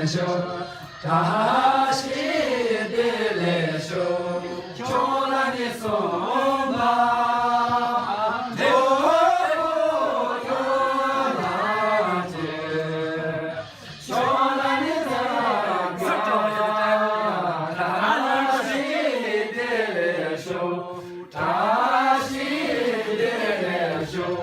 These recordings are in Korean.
쇼 다시 들레쇼 교란이 쏜다 너무 교란하지 교란이 다가 다시 들레쇼 다시 들레쇼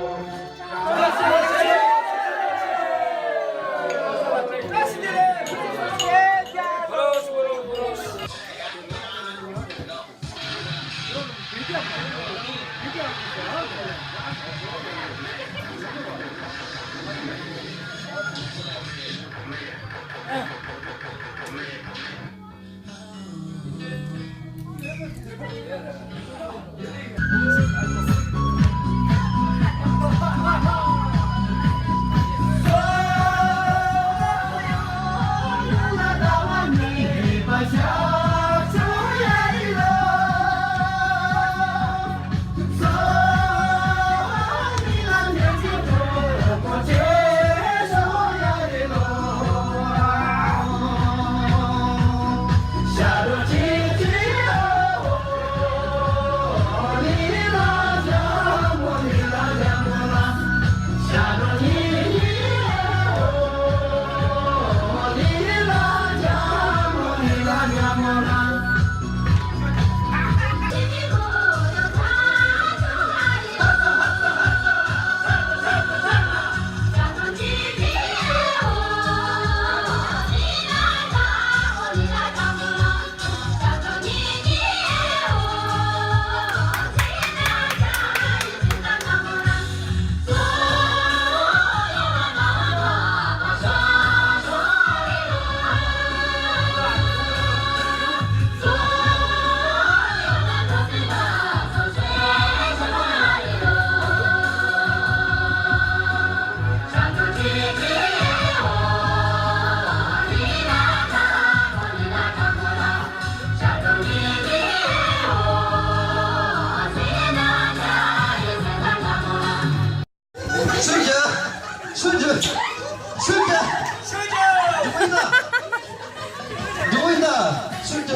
누구 있나? 순재.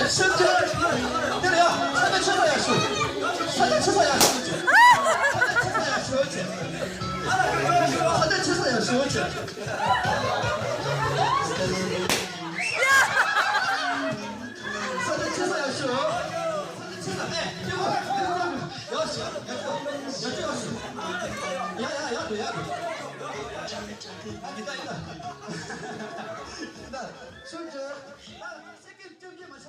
순재. 때려. 사대 쳐서야 수. 사대 쳐서야 수. 사대 쳐서야 수. 사대 쳐서야 수. 순재. 새끼 저기 마찬가지.